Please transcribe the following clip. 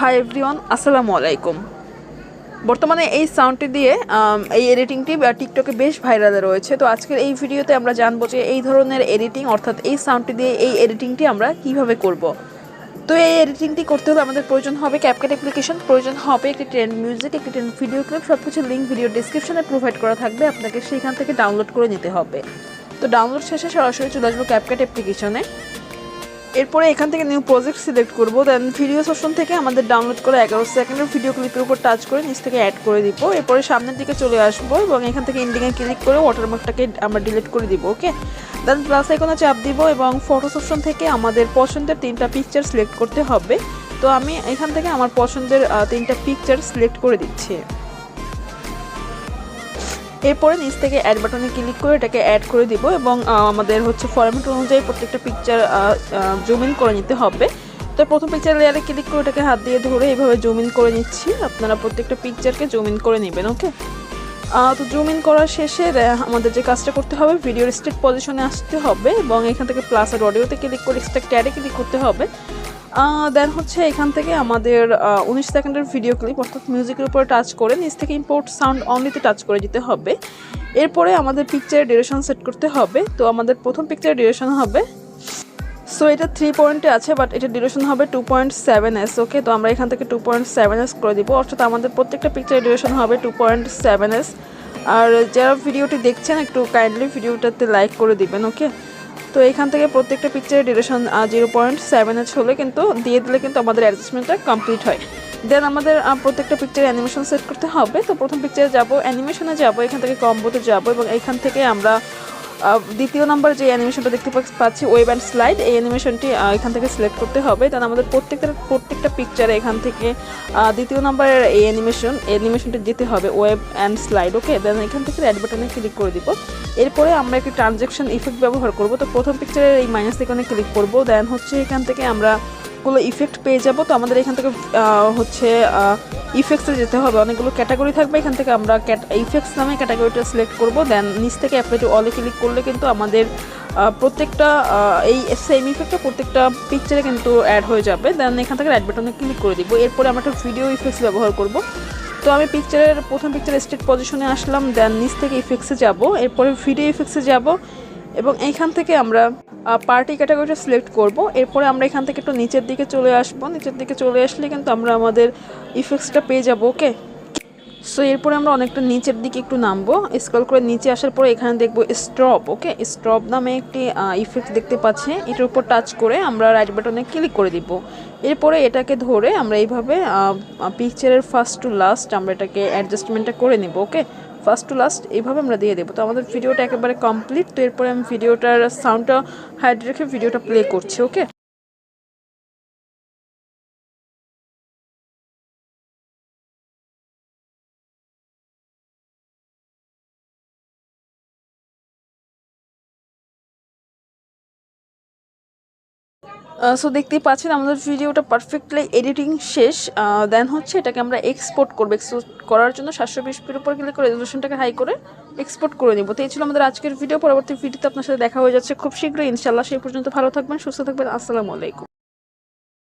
Hi everyone, আসসালামু আলাইকুম। বর্তমানে এই সাউন্ডটি দিয়ে এই এডিটিংটি টিকটকে বেশ ভাইরালে রয়েছে। তো আজকের এই ভিডিওতে আমরা জানবো যে এই ধরনের এডিটিং অর্থাৎ এই সাউন্ডটি দিয়ে এই এডিটিংটি আমরা কিভাবে করব। তো এই এডিটিংটি করতে হলে আমাদের প্রয়োজন হবে ক্যাপকাট অ্যাপ্লিকেশন, প্রয়োজন হবে একটি ট্রেন্ড মিউজিক, একটি ট্রেন্ড ভিডিও ক্লিপ। সব কিছু লিঙ্ক ভিডিও ডিসক্রিপশনে প্রোভাইড করা থাকবে, আপনাকে সেইখান থেকে ডাউনলোড করে নিতে হবে। তো ডাউনলোড শেষে সরাসরি চলে আসবো ক্যাপকাট অ্যাপ্লিকেশনে। এরপরে এখান থেকে নিউ প্রজেক্ট সিলেক্ট করব, দেন ভিডিও সেকশন থেকে আমাদের ডাউনলোড করা 11 সেকেন্ডের ভিডিও ক্লিপের উপর টাচ করে নিচ থেকে অ্যাড করে দিব। এরপরে সামনের দিকে চলে আসবো এবং এখান থেকে এন্ডিংয়ে ক্লিক করে ওয়াটারমার্কটাকে আমরা ডিলিট করে দিব। ওকে, দেন প্লাস আইকনে চাপ দিব এবং ফটো সেকশন থেকে আমাদের পছন্দের 3টা পিকচার সিলেক্ট করতে হবে। তো আমি এখান থেকে আমার পছন্দের 3টা পিকচার সিলেক্ট করে দিচ্ছি। এরপরে নিচ থেকে অ্যাড বাটনে ক্লিক করে এটাকে অ্যাড করে দিব এবং আমাদের ফরম্যাট অনুযায়ী প্রত্যেকটা পিকচার জুম ইন করে নিতে হবে। তো প্রথম পিকচার লেয়ারে ক্লিক করে এটাকে হাত দিয়ে ধরে এইভাবে জুম ইন করে নিচ্ছি। আপনারা প্রত্যেকটা পিকচারকে জুম ইন করে নেবেন। ওকে, তো জুম ইন করার শেষে আমাদের যে কাজটা করতে হবে, ভিডিওর স্ট্রেট পজিশনে আসতে হবে এবং এখান থেকে প্লাস আর অডিওতে ক্লিক করে এক্সট্রাক্ট অ্যাডে ক্লিক করতে হবে। দেন এখান থেকে আমাদের 19 সেকেন্ডের ভিডিও ক্লিপ অর্থাৎ মিউজিকের উপরে টাচ করে নিচ থেকে ইম্পোর্ট সাউন্ড অনলিতে টাচ করে দিতে হবে। এরপরে আমাদের পিকচারের ডিউরেশন সেট করতে হবে। তো আমাদের প্রথম পিকচারের ডিউরেশন হবে, সো এটা 3 পয়েন্টে আছে বাট এটা ডিউরেশন হবে 2.7s। ওকে, তো আমরা এখান থেকে 2.7s করে দিব, অর্থাৎ আমাদের প্রত্যেকটা পিকচারের ডিউরেশন হবে 2.7s। আর যারা ভিডিওটি দেখছেন একটু কাইন্ডলি ভিডিওটাতে লাইক করে দিবেন। ওকে, তো এখান থেকে প্রত্যেকটা পিকচারের ডিউরেশন 0.7h হলে কিন্তু দিয়ে দিলে কিন্তু আমাদের অ্যাডজাস্টমেন্টটা কমপ্লিট হয়। দেন আমাদের প্রত্যেকটা পিকচারে অ্যানিমেশন সেট করতে হবে। তো প্রথম পিকচারে যাব, অ্যানিমেশনে যাব, এখান থেকে কম্বোতে যাব এবং এখান থেকে আমরা দ্বিতীয় নাম্বার যে অ্যানিমেশনটা দেখতে পাচ্ছি ওয়েব অ্যান্ড স্লাইড, এই অ্যানিমেশনটি এখান থেকে সিলেক্ট করতে হবে। দেন আমাদের প্রত্যেকটা পিকচারে এখান থেকে দ্বিতীয় নাম্বারের এই অ্যানিমেশনটি যেতে হবে ওয়েব অ্যান্ড স্লাইড। ওকে, দেন এখান থেকে অ্যাড বাটনে ক্লিক করে দিব। এরপরে আমরা একটি ট্রানজ্যাকশন ইফেক্ট ব্যবহার করব। তো প্রথম পিকচারের এই মাইনাস আইকনে ক্লিক করব, দেন এখান থেকে আমরা গুলো ইফেক্ট পেয়ে যাব। তো আমাদের এখান থেকে ইফেক্টসে যেতে হবে, অনেকগুলো ক্যাটাগরি থাকবে, এখান থেকে আমরা ইফেক্টস নামে ক্যাটাগরিটা সিলেক্ট করব। দেন নিচ থেকে অ্যাপ্লাই টু অলে ক্লিক করলে কিন্তু আমাদের প্রত্যেকটা এই সেম ইফেক্টটা প্রত্যেকটা পিকচারে কিন্তু অ্যাড হয়ে যাবে। দেন এখান থেকে রাইট বাটনে ক্লিক করে দিব। এরপরে আমরা একটা ভিডিও ইফেক্টস ব্যবহার করব। তো আমি প্রথম পিকচারের স্ট্রেট পজিশনে আসলাম, দেন নিচ থেকে ইফেক্টসে যাব, এরপরে ভিডিও ইফেক্টসে যাব এবং এইখান থেকে আমরা পার্টি ক্যাটাগরিটা সিলেক্ট করব। এরপরে আমরা এখান থেকে একটু নিচের দিকে চলে আসবো, নিচের দিকে চলে আসলে কিন্তু আমরা আমাদের ইফেক্টসটা পেয়ে যাব। ওকে, সো এরপরে আমরা অনেকটা নিচের দিকে একটু নামবো, স্ক্রল করে নিচে আসার পরে এখানে দেখবো স্ট্রপ। ওকে, স্ট্রপ নামে একটি ইফেক্ট দেখতে পাচ্ছি, এটার উপর টাচ করে আমরা রাইট বাটনে ক্লিক করে দিব। এরপরে এটাকে ধরে আমরা এইভাবে পিকচারের ফার্স্ট টু লাস্ট আমরা এটাকে অ্যাডজাস্টমেন্টটা করে নিব। ওকে, ফার্স্ট টু লাস্ট এইভাবে আমরা দিয়ে দেবো। তো আমাদের ভিডিওটা একেবারে কমপ্লিট। তো এরপরে আমি ভিডিওটার সাউন্ডটা হাইড রেখে ভিডিওটা প্লে করছি। ওকে, সো দেখতেই পাচ্ছেন আমাদের ভিডিওটা পারফেক্টলি এডিটিং শেষ। দেন এটাকে আমরা এক্সপোর্ট করবো। এক্সপোর্ট করার জন্য 720p উপর ক্লিক করে রেজোলিউশনটাকে হাই করে এক্সপোর্ট করে নেব। তো এই ছিল আমাদের আজকের ভিডিও। পরবর্তী ভিডিওতে আপনার সাথে দেখা হয়ে যাচ্ছে খুব শীঘ্রই ইনশাল্লাহ। সেই পর্যন্ত ভালো থাকবেন, সুস্থ থাকবেন। আসসালামু আলাইকুম।